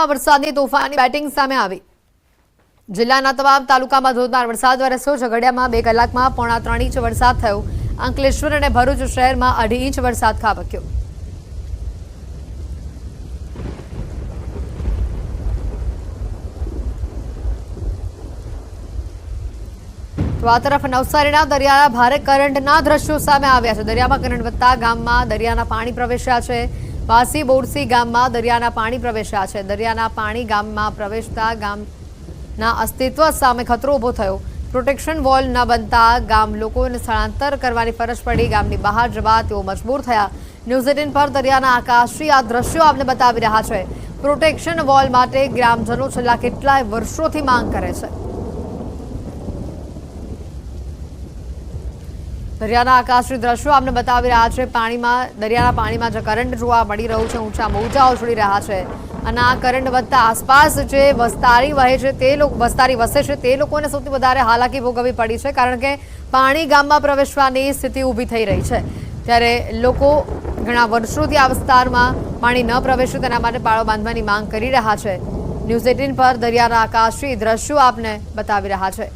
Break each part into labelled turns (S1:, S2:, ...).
S1: સુરતમાં વરસાદની તોફાની બેટિંગ સામે આવી। જિલ્લાના તમામ તાલુકામાં ધોધમાર વરસાદ વરસ્યો। ઝઘડિયામાં 2 કલાકમાં 3.5 ઇંચ વરસાદ થયો। અંકલેશ્વર અને ભરૂચ શહેરમાં 2.5 ઇંચ વરસાદ ખાબક્યો। તો આ તરફ નવસારીના દરિયાના ભારે કરંટના દ્રશ્યો સામે આવ્યા છે। દરિયામાં કરંટ વધતા ગામમાં દરિયાના પાણી પ્રવેશ્યા છે। વાસી બોરસી ગામમાં દરિયાના પાણી પ્રવેશ્યા છે। દરિયાના પાણી ગામમાં પ્રવેશતા ગામના અસ્તિત્વ સામે ખતરો ઊભો થયો। પ્રોટેક્શન વોલ ન બનતા ગામ લોકોને સ્થળાંતર કરવાની ફરજ પડી। ગામની બહાર જવા તેઓ મજબૂર થયા। ન્યૂઝ 18 પર દરિયાના આકાશથી આ દ્રશ્યો આપને બતાવી રહ્યા છે। પ્રોટેક્શન વોલ માટે ગ્રામજનો છેલ્લા કેટલાય વર્ષોથી માંગ કરે છે। દરિયાના આકાશથી દ્રશ્યો આપને બતાવી રહ્યા છે। દરિયાના પાણીમાં જે કરંટ જોવા મળી રહ્યું છે, ઊંચા મોજા ઉછળી રહ્યા છે અને આ કરંટ વધતા આસપાસ જે વસ્તારી વસે છે તે લોકોને સૌથી વધારે હાલાકી ભોગવવી પડી છે, કારણ કે પાણી ગામમાં પ્રવેશવાની સ્થિતિ ઊભી થઈ રહી છે। ત્યારે લોકો ઘણા વર્ષોથી આ વિસ્તારમાં પાણી ન પ્રવેશે તેના માટે પાળો બાંધવાની માંગ કરી રહ્યા છે। ન્યૂઝ 18 પર દરિયાના આકાશથી દ્રશ્યો આપને બતાવી રહ્યા છે।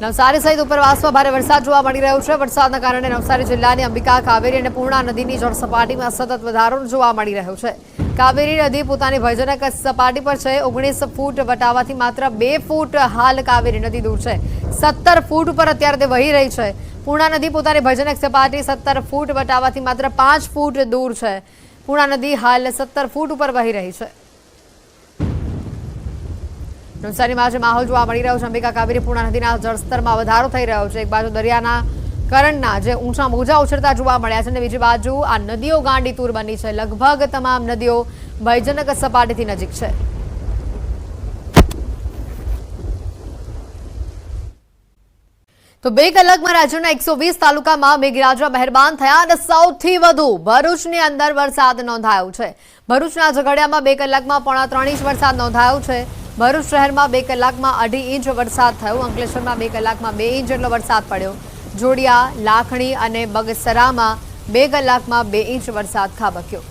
S1: નવસારી સહિત ઉપરવાસમાં ભારે વરસાદ જોવા મળી રહ્યો છે। વરસાદના કારણે નવસારી જિલ્લાની અંબિકા, કાવેરી અને પૂર્ણા નદીની જળસપાટીમાં સતત વધારો જોવા મળી રહ્યો છે। કાવેરી નદી પોતાની ભયજનક સપાટી પર છે। 19 ફૂટ વટાવાથી માત્ર 2 ફૂટ હાલ કાવેરી નદી દૂર છે। 17 ફૂટ ઉપર અત્યારે તે વહી રહી છે। પૂર્ણા નદી પોતાની ભયજનક સપાટી 17 ફૂટ વટાવાથી માત્ર 5 ફૂટ દૂર છે। પૂર્ણા નદી હાલ 17 ફૂટ ઉપર વહી રહી છે। નવસારીમાં આજે માહોલ જોવા મળી રહ્યો છે। અંબિકા, કાવેરી, પૂર્ણા નદીના જળસ્તરમાં વધારો થઈ રહ્યો છે। એક બાજુ દરિયાના કરંટના જે ઊંચા મોજા ઉછળતા જોવા મળ્યા છે અને બીજી બાજુ આ નદીઓ ગાંડીતુર બની છે। લગભગ તમામ નદીઓ ભયજનક સપાટીથી નજીક છે। તો 2 કલાકમાં રાજ્યના 120 તાલુકામાં મેઘરાજા મહેરબાન થયા અને સૌથી વધુ ભરૂચની અંદર વરસાદ નોંધાયો છે। ભરૂચના ઝઘડિયામાં 2 કલાકમાં 3.5 ઇંચ વરસાદ નોંધાયો છે। ભરૂચ શહેરમાં 2 કલાકમાં 2.5 ઇંચ વરસાદ થયો। અંકલેશ્વરમાં 2 કલાકમાં 2 ઇંચ જેટલો વરસાદ પડ્યો। જોડિયા, લાખણી અને બગસરામાં 2 કલાકમાં 2 ઇંચ વરસાદ ખાબક્યો।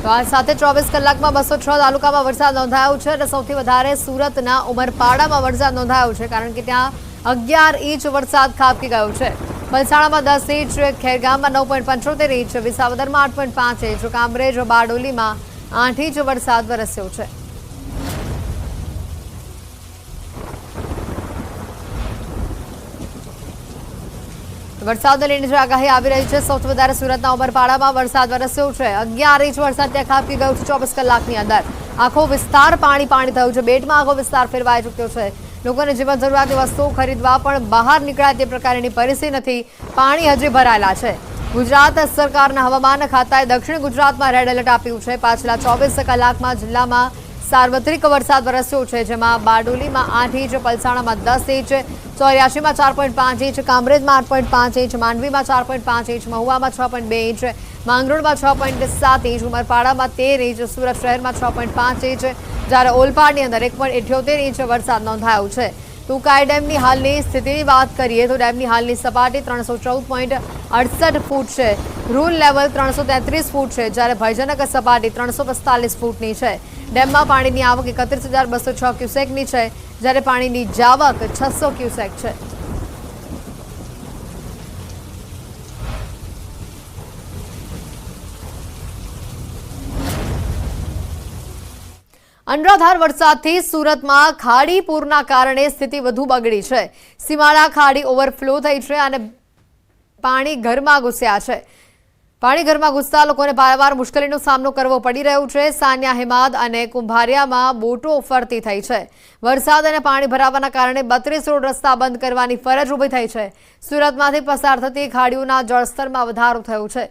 S1: તો આ સાથે 24 કલાકમાં 206 તાલુકામાં વરસાદ નોંધાયો છે અને સૌથી વધારે સુરતના ઉમરપાડામાં વરસાદ નોંધાયો છે, કારણ કે ત્યાં 11 ઇંચ વરસાદ ખાબકી ગયો છે। વલસાડમાં 10 ઇંચ, ખેરગામમાં 9.75 ઇંચ, વિસાવદરમાં 8.5 ઇંચ, કામરેજ, બારડોલીમાં 8 ઇંચ વરસાદ વરસ્યો છે। વરસાદને લઈને જે આગાહી આવી રહી છે, સૌથી વધારે સુરતના ઉમરપાડામાં વરસાદ વરસ્યો છે। 11 ઇંચ વરસાદ ત્યાં ખાબકી ગયો છે 24 કલાકની અંદર। આખો વિસ્તાર પાણી થયું છે। બેટમાં આખો વિસ્તાર ફેરવાઈ ચૂક્યો છે। લોકોને જીવન જરૂરિયાતની વસ્તુઓ ખરીદવા પણ બહાર નીકળાય તે પ્રકારની પરિસ્થિતિ નથી। પાણી હજી ભરાયેલા છે। ગુજરાત સરકારના હવામાન ખાતાએ દક્ષિણ ગુજરાતમાં રેડ એલર્ટ આપ્યું છે। પાછલા 24 કલાકમાં જિલ્લામાં સાર્વત્રિક વરસાદ વરસ્યો છે, જેમાં બારડોલીમાં 8 ઇંચ, પલસાણામાં 10 ઇંચ, ચોર્યાશીમાં 4.5 ઇંચ, કામરેજમાં 8.5 ઇંચ, માંડવીમાં 4.5 ઇંચ, મહુવામાં 6.2 ઇંચ, માંગરોળમાં 6.7 ઇંચ, ઉમરપાડામાં 13 ઇંચ, સુરત શહેરમાં 6.5 ઇંચ, જ્યારે ઓલપાડની અંદર 1.78 ઇંચ વરસાદ નોંધાયો છે। તુકાઈ ડેમની હાલની સ્થિતિની વાત કરીએ તો ડેમની હાલની સપાટી 314.68 ફૂટ છે। રૂલ લેવલ 333 ફૂટ છે, જ્યારે ભયજનક સપાટી 345 ફૂટની છે। ડેમમાં પાણીની આવક 31,206 ક્યુસેકની છે, જ્યારે પાણીની જાવક 600 ક્યુસેક છે। અનરાધાર વરસાદથી સુરતમાં ખાડી પૂરના કારણે સ્થિતિ વધુ બગડી છે। સીમાડા ખાડી ઓવરફ્લો થઈ છે અને પાણી ઘરમાં ઘૂસ્યા છે। પાણી ઘરમાં ઘૂસતા લોકોને વારંવાર મુશ્કેલીનો સામનો કરવો પડી રહ્યો છે। સાન્યા, હિમાદ અને કુંભારિયામાં બોટો ફરતી થઈ છે। વરસાદ અને પાણી ભરાવાના કારણે 32 રોડ રસ્તા બંધ કરવાની ફરજ ઊભી થઈ છે। સુરતમાંથી પસાર થતી ખાડીઓના જળસ્તરમાં વધારો થયો છે।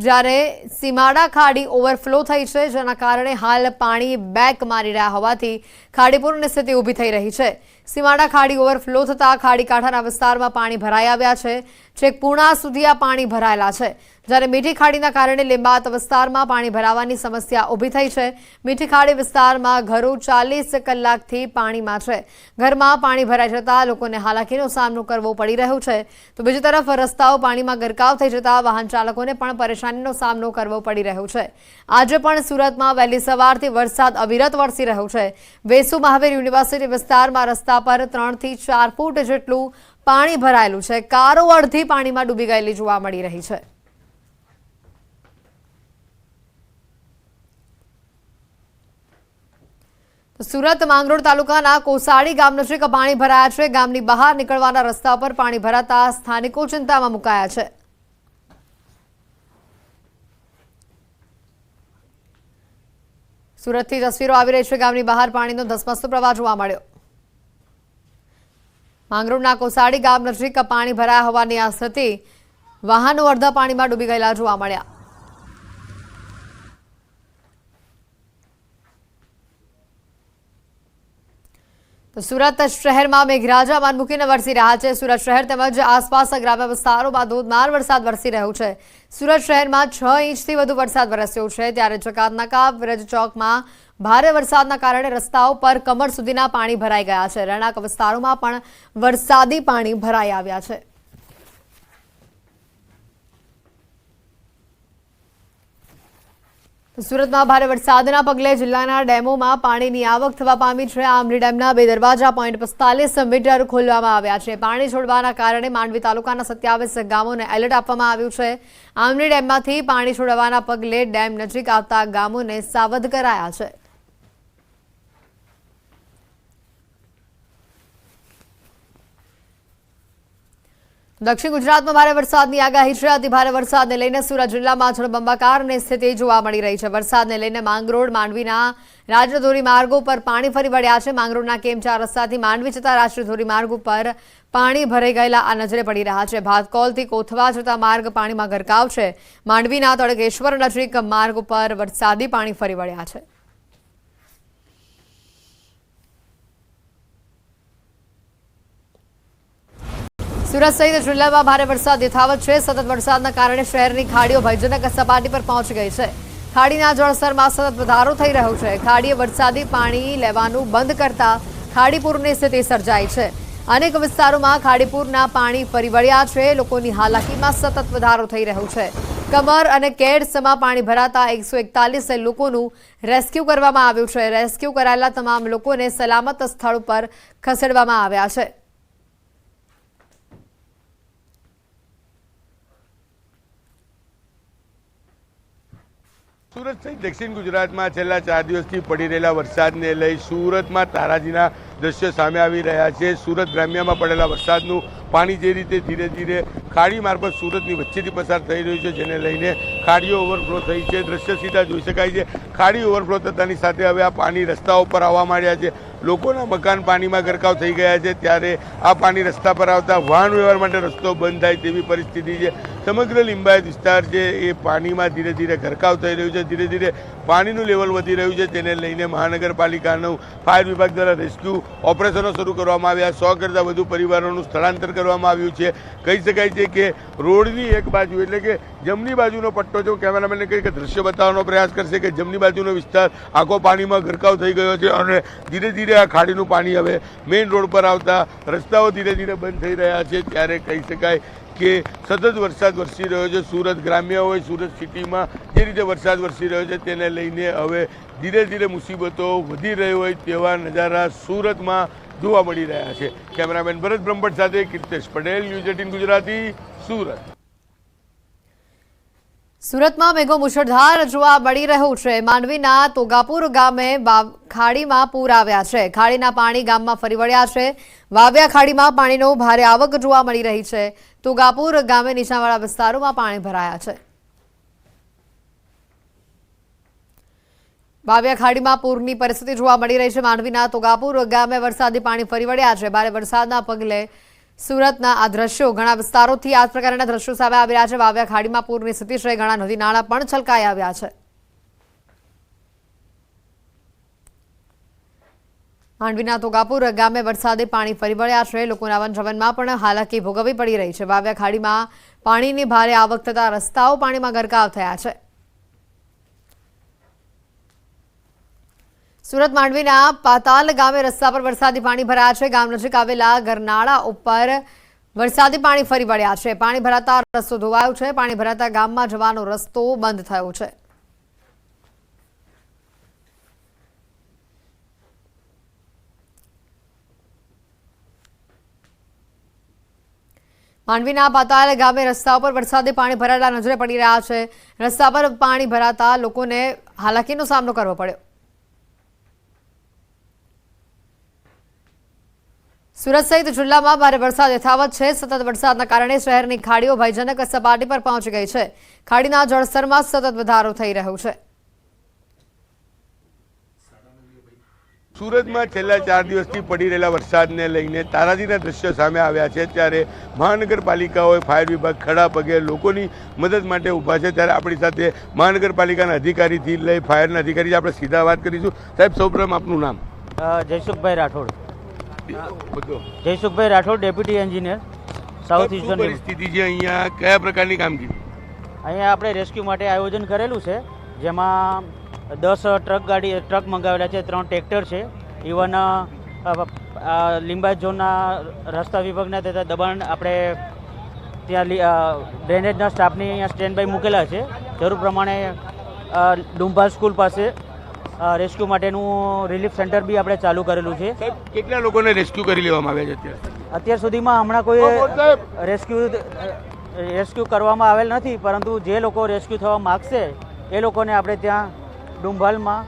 S1: જ્યારે સીમાડા ખાડી ઓવરફ્લો થઈ છે, જેના કારણે હાલ પાણી બેક મારી રહ્યા હોવાથી ખાડીપૂરની સ્થિતિ ઊભી થઈ રહી છે। સીમાડા ખાડી ઓવરફ્લો થતાં ખાડી કાંઠાના વિસ્તારમાં પાણી ભરાઈ આવ્યા છે। છેક પૂર્ણા સુધી આ પાણી ભરાયેલા છે, જ્યારે મીઠી ખાડીના કારણે લીંબાત વિસ્તારમાં પાણી ભરાવાની સમસ્યા ઊભી થઈ છે। મીઠી ખાડી વિસ્તારમાં ઘરો 40 કલાકથી પાણીમાં છે। ઘરમાં પાણી ભરાઈ જતાં લોકોને હાલાકીનો સામનો કરવો પડી રહ્યો છે, તો બીજી તરફ રસ્તાઓ પાણીમાં ગરકાવ થઈ જતાં વાહન ચાલકોને પણ પરેશાનીનો સામનો કરવો પડી રહ્યો છે। આજે પણ સુરતમાં વહેલી સવારથી વરસાદ અવિરત વરસી રહ્યો છે। વેસુ મહાવીર યુનિવર્સિટી વિસ્તારમાં રસ્તા પર 3 થી 4 ફૂટ જેટલું પાણી ભરાયેલું છે। કારો અડધી પાણીમાં ડૂબી ગયેલી જોવા મળી રહી છે। સુરત માંગરોળ તાલુકાના કોસાડી ગામ નજીક પાણી ભરાયા છે। ગામની બહાર નીકળવાના રસ્તા પર પાણી ભરાતા સ્થાનિકો ચિંતામાં મુકાયા છે। સુરતથી તસવીરો આવી રહી છે। ગામની બહાર પાણીનો ધસમસતો પ્રવાહ જોવા મળ્યો। માંગરોળના કોસાડી ગામ નજીક પાણી ભરાયા હોવાની આ સ્થિતિ, વાહનો અડધા પાણીમાં ડૂબી ગયેલા જોવા મળ્યા। તો સુરત શહેરમાં મેઘરાજા મૂકીને વરસી રહ્યા છે। સુરત શહેર તેમજ આસપાસના ગ્રામ્ય વિસ્તારોમાં ધોધમાર વરસાદ વરસી રહ્યો છે। સુરત શહેરમાં 6 ઇંચથી વધુ વરસાદ વરસ્યો છે, ત્યારે જકાતનાકા બ્રિજ ચોકમાં ભારે વરસાદના કારણે રસ્તાઓ પર કમર સુધીના પાણી ભરાઈ ગયા છે। રહેણાંક વિસ્તારોમાં પણ વરસાદી પાણી ભરાઈ આવ્યા છે। સુરતમાં ભારે વરસાદના પગલે જિલ્લાના ડેમોમાં પાણીની આવક થવા પામી છે। આમલી ડેમના 2 દરવાજા 0.45 મીટર ખોલવામાં આવ્યા છે। પાણી છોડવાના કારણે માંડવી તાલુકાના 27 ગામોને એલર્ટ આપવામાં આવ્યું છે। આમલી ડેમમાંથી પાણી છોડવાના પગલે ડેમ નજીક આવતા ગામોને સાવધ કરાયા છે। દક્ષિણ ગુજરાતમાં ભારે વરસાદની આગાહી છે। અતિભારે વરસાદને લઈને સુરત જિલ્લામાં જળબંબાકારની સ્થિતિ જોવા મળી રહી છે। વરસાદને લઈને માંગરોળ માંડવીના રાષ્ટ્રીય ધોરીમાર્ગો પર પાણી ફરી વળ્યા છે। માંગરોળના કેમ4 રસ્તાથી માંડવી જતા રાષ્ટ્રીય ધોરીમાર્ગ ઉપર પાણી ભરાઈ ગયેલા આ નજરે પડી રહ્યા છે। ભાતકોલથી કોથવા જતા માર્ગ પાણીમાં ગરકાવ છે। માંડવીના તડકેશ્વર નજીક માર્ગ ઉપર વરસાદી પાણી ફરી વળ્યા છે। સુરત સહિત જિલ્લામાં ભારે વરસાદ યથાવત છે। સતત વરસાદના કારણે શહેરની ખાડીઓ ભયજનક સપાટી પર પહોંચી ગઈ છે। ખાડીના જળસ્તરમાં સતત વધારો થઈ રહ્યો છે। ખાડીએ વરસાદી પાણી લેવાનું બંધ કરતા ખાડીપૂરની સ્થિતિ સર્જાઈ છે। અનેક વિસ્તારોમાં ખાડીપૂરના પાણી ફરી વળ્યા છે। લોકોની હાલાકીમાં સતત વધારો થઈ રહ્યો છે। કમર અને કેડસમાં પાણી ભરાતા 141 લોકોનું રેસ્ક્યુ કરવામાં આવ્યું છે। રેસ્ક્યુ કરાયેલા તમામ લોકોને સલામત સ્થળ પર ખસેડવામાં આવ્યા છે।
S2: સુરત સહિત દક્ષિણ ગુજરાતમાં છેલ્લા 4 દિવસથી પડી રહેલા વરસાદને લઈ સુરતમાં તારાજીના દ્રશ્યો સામે આવી રહ્યા છે। સુરત ગ્રામ્યમાં પડેલા વરસાદનું પાણી જે રીતે ધીરે ધીરે ખાડી મારફત સુરતની વચ્ચેથી પસાર થઈ રહ્યું છે, જેને લઈને ખાડીઓ ઓવરફ્લો થઈ છે। દ્રશ્ય સીધા જોઈ શકાય છે। ખાડી ઓવરફ્લો થતાની સાથે હવે આ પાણી રસ્તાઓ પર આવવા માંડ્યા છે। લોકોના મકાન પાણીમાં ગરકાવ થઈ ગયા છે, ત્યારે આ પાણી રસ્તા પર આવતા વાહન વ્યવહાર માટે રસ્તો બંધ થાય તેવી પરિસ્થિતિ છે। સમગ્ર લિંબાયત વિસ્તાર છે એ પાણીમાં ધીરે ધીરે ગરકાવ થઈ રહ્યું છે। ધીરે ધીરે પાણીનું લેવલ વધી રહ્યું છે, તેને લઈને મહાનગરપાલિકાનું ફાયર વિભાગ દ્વારા રેસ્ક્યુ ઓપરેશનો શરૂ કરવામાં આવ્યા। 100 કરતાં વધુ પરિવારોનું સ્થળાંતર કરવામાં આવ્યું છે। કહી શકાય છે કે રોડની એક બાજુ એટલે કે જમણી બાજુનો પટ્ટો જો કેમેરામેનને કંઈક દ્રશ્ય બતાવવાનો પ્રયાસ કરશે કે જમણી બાજુનો વિસ્તાર આખો પાણીમાં ગરકાવ થઈ ગયો છે, અને ધીરે ધીરે આ ખાડીનું પાણી હવે મેઇન રોડ પર આવતા રસ્તાઓ ધીરે ધીરે બંધ થઈ રહ્યા છે। ત્યારે કહી શકાય કે સતત વરસાદ વરસી રહ્યો છે। સુરત ગ્રામ્ય હોય, સુરત સિટીમાં જે રીતે વરસાદ વરસી રહ્યો છે તેને લઈને હવે ધીરે ધીરે મુસીબતો વધી રહી હોય તેવા નજારા સુરતમાં જોવા મળી રહ્યા છે। કેમેરામેન ભરત બ્રહ્મભટ્ટ સાથે કીર્તેશ પટેલ, ન્યૂઝ 18 ગુજરાતી, સુરત।
S1: સુરતમાં મેઘો મુશળધાર જોવા મળી રહ્યું છે। માંડવીના તોગાપુર ગામે ખાડીમાં પૂર આવ્યા છે। ખાડીના પાણી ગામમાં ફરી વળ્યા છે। વાવ્યા ખાડીમાં પાણીનો ભારે આવક જોવા મળી રહી છે। તોગાપુર ગામે નીચાણવાળા વિસ્તારોમાં પાણી ભરાયા છે। વાવ્યા ખાડીમાં પૂરની પરિસ્થિતિ જોવા મળી રહી છે। માંડવીના તોગાપુર ગામે વરસાદી પાણી ફરી વળ્યા છે। ભારે વરસાદના પગલે સુરતના આ દ્રશ્યો ઘણા વિસ્તારોથી આ પ્રકારના દ્રશ્યો સામે આવી રહ્યા છે. વાવ્યા ખાડીમાં પૂરની સ્થિતિ છે. ઘણા નદી નાળા પણ છલકાઈ આવ્યા છે. માંડવીના તોગાપુર ગામે વરસાદે પાણી ફરી વળ્યા છે. લોકોના આવન જવનમાં પણ હાલાકી ભોગવવી પડી રહી છે. વાવ્યા ખાડીમાં પાણીની ભારે આવક થતા રસ્તાઓ પાણીમાં ગરકાવ થયા છે. સુરત માંડવીના પાતાલ ગામે રસ્તા પર વરસાદી પાણી ભરાયા છે. ગામ નજીક આવેલા ગરનાળા ઉપર વરસાદી પાણી ફરી વળ્યા છે. પાણી ભરાતા રસ્તો ધોવાયો છે. પાણી ભરાતા ગામમાં જવાનો રસ્તો બંધ થયો છે. માંડવીના પાતાલ ગામે રસ્તા ઉપર વરસાદી પાણી ભરાયેલા નજરે પડી રહ્યા છે. રસ્તા પર પાણી ભરાતા લોકોને હાલાકીનો સામનો કરવો પડ્યો. સુરત સહિત જિલ્લામાં ભારે વરસાદ યથાવત છે. સતત વરસાદના કારણે શહેરની ખાડીઓ ભયજનક સપાટી પર પહોંચી ગઈ છે. ખાડીના જળસ્તરમાં સતત વધારો થઈ રહ્યો છે.
S2: સુરતમાં છેલ્લા 4 દિવસથી પડી રહેલા વરસાદને લઈને તારાજીના દ્રશ્યો સામે આવ્યા છે. ત્યારે મહાનગરપાલિકાઓએ ફાયર વિભાગ ખડા પગે લોકોની મદદ માટે ઊભા છે. ત્યારે આપણી સાથે મહાનગરપાલિકાના અધિકારીથી લઈ ફાયરના અધિકારી આપણે સીધા વાત કરીશું. સાહેબ, સૌપ્રથમ આપનું નામ?
S3: Jaysukhbhai Rathod. Jaysukhbhai Rathod, deputy engineer, south eastern.
S2: પરિસ્થિતિ છે અહીંયા, કયા પ્રકારની કામગીરી?
S3: અહીંયા આપણે રેસ્ક્યુ માટે આયોજન કરેલું છે, જેમાં 10 ટ્રક મંગાવેલા છે, 3 ટ્રેક્ટર છે. ઇવન લિંબાયત ઝોનના રસ્તા વિભાગના તથા દબાણ આપણે ત્યાં ડ્રેનેજના સ્ટાફની અહીંયા સ્ટેન્ડ બાય મૂકેલા છે. જરૂર પ્રમાણે ડુંભાલ સ્કૂલ પાસે રેસ્ક્યુ માટેનું રિલીફ સેન્ટર બી આપણે ચાલુ કરેલું છે.
S2: કેટલા લોકોને રેસ્ક્યુ કરી લેવામાં આવ્યા છે
S3: અત્યાર સુધીમાં? હમણાં કોઈ રેસ્ક્યુ કરવામાં આવેલ નથી, પરંતુ જે લોકો રેસ્ક્યુ થવા માગશે એ લોકોને આપણે ત્યાં ડુંભાલમાં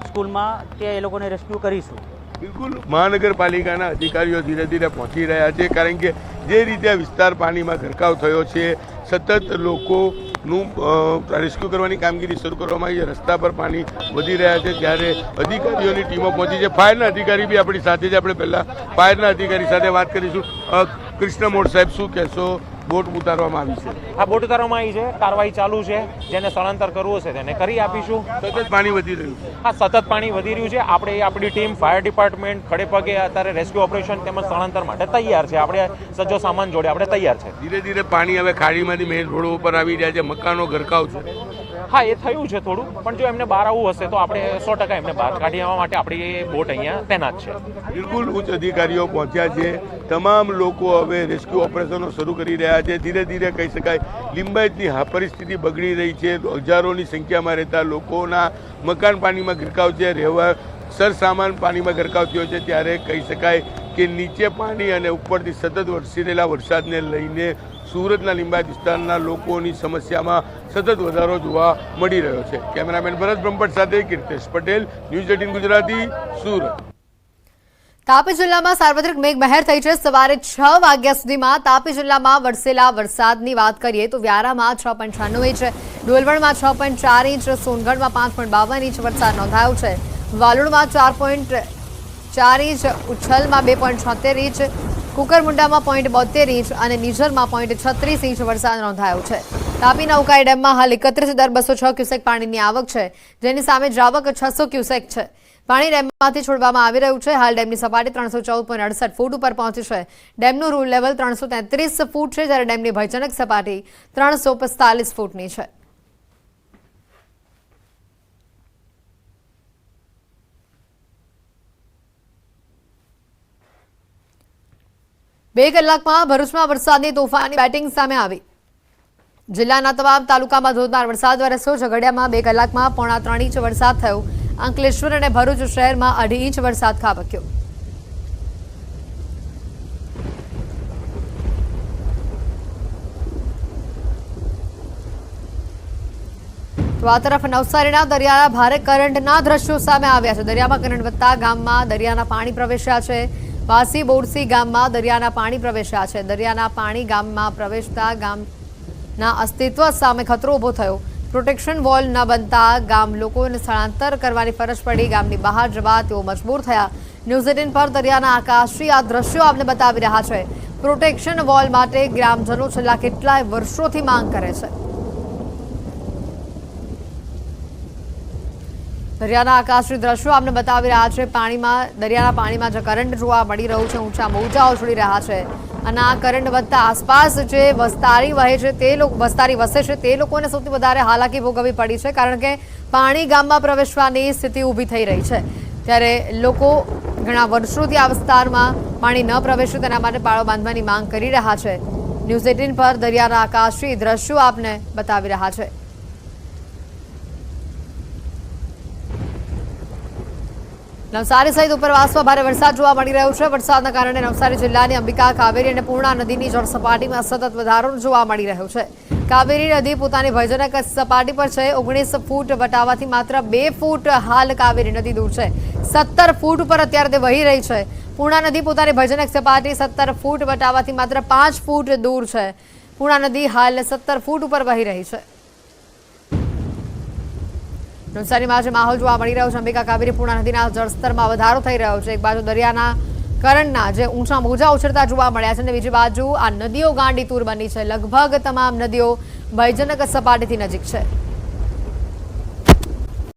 S3: સ્કૂલમાં ત્યાં એ લોકોને રેસ્ક્યુ કરીશું.
S2: બિલકુલ, મહાનગરપાલિકાના અધિકારીઓ ધીરે ધીરે પહોંચી રહ્યા છે, કારણ કે જે રીતે આ વિસ્તાર પાણીમાં ગરકાવ થયો છે, સતત લોકોનું રેસ્ક્યુ કરવાની કામગીરી શરૂ કરવામાં આવી છે. રસ્તા પર પાણી વધી રહ્યા છે, ત્યારે અધિકારીઓની ટીમો પહોંચી છે. ફાયરના અધિકારી બી આપણી સાથે છે. આપણે પહેલાં ફાયરના અધિકારી સાથે વાત કરીશું. કૃષ્ણ મોડ સાહેબ, શું કહેશો? બોટ ઉતારવામાં આવી છે.
S4: આ બોટ ઉતારવામાં આવી છે, કાર્યવાહી ચાલુ છે. જેને સ્થળાંતર કરવું હશે તેને કરી આપીશું.
S2: સતત પાણી વધી રહ્યું છે.
S4: હા, સતત પાણી વધી રહ્યું છે. આપણે આપણી ટીમ ફાયર ડિપાર્ટમેન્ટ ખડે પગે અત્યારે રેસ્ક્યુ ઓપરેશન તેમજ સ્થળાંતર માટે તૈયાર છે. આપણે સજ્જો સામાન જોડે આપણે તૈયાર છે.
S2: ધીરે ધીરે પાણી હવે ખાડીમાંથી મેઇન રોડ ઉપર આવી રહ્યા છે. મકાનો ગરકાવ છે.
S4: હા, એ થયું છે થોડું, પણ જો એમને બહાર આવવું હશે તો આપણે 100% એમને બહાર કાઢી આવવા માટે આપણી બોટ અહીંયા તૈનાત છે.
S2: બિલકુલ, ઉચ્ચ અધિકારીઓ પહોંચ્યા છે. તમામ લોકો હવે રેસ્ક્યુ ઓપરેશનો શરૂ કરી રહ્યા છે. ધીરે ધીરે કહી શકાય લિંબાયતની પરિસ્થિતિ બગડી રહી છે. હજારોની સંખ્યામાં રહેતા લોકોના મકાન પાણીમાં ગરકાવ છે. રહેવા સરસામાન પાણીમાં ગરકાવ થયો છે. ત્યારે કહી શકાય કે નીચે પાણી અને ઉપરથી સતત વરસી રહેલા વરસાદને લઈને સુરતના લિંબાયત વિસ્તારના લોકોની સમસ્યામાં સતત વધારો જોવા મળી રહ્યો છે. કેમેરામેન ભરત બ્રહ્મભટ્ટ સાથે કીર્તેશ પટેલ, ન્યૂઝ 18 ગુજરાતી, સુરત.
S1: તાપી જિલ્લામાં સાર્વત્રિક મેઘમહેર થઈ છે. સવારે 6 વાગ્યા સુધીમાં તાપી જિલ્લામાં વરસેલા વરસાદની વાત કરીએ તો વ્યારામાં 6.96 ઇંચ, ડોલવણમાં 6.4 ઇંચ, સોનગઢમાં 5.52 ઇંચ વરસાદ નોંધાયો છે. વાલોડમાં 4.4 ઇંચ, ઉચ્છલમાં 2.76 ઇંચ, કુકરમુંડામાં 0.72 ઇંચ અને નિઝરમાં 0.36 ઇંચ વરસાદ નોંધાયો છે. તાપીના ઉકાઈ ડેમમાં હાલ 31,206 ક્યુસેક પાણીની આવક છે, જેની સામે જાવક 600 ક્યુસેક છે. પાણી ડેમમાંથી છોડવામાં આવી રહ્યું છે. હાલ ડેમની સપાટી 314.68 ફૂટ ઉપર પહોંચી છે. ડેમનું રૂલ લેવલ 333 ફૂટ છે, જ્યારે ડેમની ભયજનક સપાટી 345 ફૂટની છે. બે કલાકમાં ભરૂચમાં વરસાદની તોફાની બેટિંગ સામે આવી. જિલ્લાના તમામ તાલુકામાં ધોધમાર વરસાદ વરસ્યો. ઝઘડિયામાં 2 કલાકમાં 3.25 ઇંચ વરસાદ થયો. અંકલેશ્વર અને ભરૂચ શહેરમાં 2.5 ઇંચ વરસાદ ખાબક્યો. તો આ તરફ નવસારીના દરિયાના ભારે કરંટના દ્રશ્યો સામે આવ્યા છે. દરિયામાં કરંટ વધતા ગામમાં દરિયાના પાણી પ્રવેશ્યા છે. વાસી બોરસી ગામમાં દરિયાના પાણી પ્રવેશ્યા છે. દરિયાના પાણી ગામમાં પ્રવેશતા ગામના અસ્તિત્વ સામે ખતરો ઊભો થયો. પ્રોટેક્શન વોલ ન બનતા ગામ લોકોને સ્થળાંતર કરવાની ફરજ પડી. ગામની બહાર જવા તેઓ મજબૂર થયા. ન્યૂઝ 18 પર દરિયાના આકાશી આ દ્રશ્યો આપને બતાવી રહ્યા છે. પ્રોટેક્શન વોલ માટે ગ્રામજનો છેલ્લા કેટલાય વર્ષોથી માંગ કરે છે। દરિયાના આકાશી દ્રશ્યો આપને બતાવી રહ્યા છે। દરિયાના પાણીમાં જે કરંટ જોવા મળી રહ્યું છે, ઊંચા મોજા ઉછળી રહ્યા છે અને આ કરંટ વધતા આસપાસ જે વસ્તારી વસે છે તે લોકોને સૌથી વધારે હાલાકી ભોગવવી પડી છે, કારણ કે પાણી ગામમાં પ્રવેશવાની સ્થિતિ ઊભી થઈ રહી છે। ત્યારે લોકો ઘણા વર્ષોથી આ વિસ્તારમાં પાણી ન પ્રવેશે તેના માટે પાળો બાંધવાની માંગ કરી રહ્યા છે। ન્યૂઝ 18 પર દરિયાના આકાશી દ્રશ્યો આપને બતાવી રહ્યા છે। નવસારી સહિત ઉપરવાસમાં ભારે વરસાદ જોવા મળી રહ્યો છે। વરસાદના કારણે નવસારી જિલ્લાની અંબિકા, કાવેરી અને પૂર્ણા નદીની જળસપાટીમાં સતત વધારો જોવા મળી રહ્યો છે। કાવેરી નદી પોતાની ભયજનક સપાટી પર છે। 19 ફૂટ વટાવાથી માત્ર 2 ફૂટ હાલ કાવેરી નદી દૂર છે। 17 ફૂટ ઉપર અત્યારે તે વહી રહી છે। પૂર્ણા નદી પોતાની ભયજનક સપાટી 17 ફૂટ વટાવાથી માત્ર 5 ફૂટ દૂર છે। પૂર્ણા નદી હાલ 17 ફૂટ ઉપર વહી રહી છે। નવસારીમાં જે માહોલ જોવા મળી રહ્યો છે, અંબિકા, કાવેરી, પૂર્ણા નદીના જળસ્તરમાં વધારો થઈ રહ્યો છે। એક બાજુ દરિયાના કરંટના જે ઊંચા મોજા ઉછળતા જોવા મળ્યા છે અને બીજી બાજુ આ નદીઓ ગાંડીતુર બની છે। લગભગ તમામ નદીઓ ભયજનક સપાટીથી નજીક છે।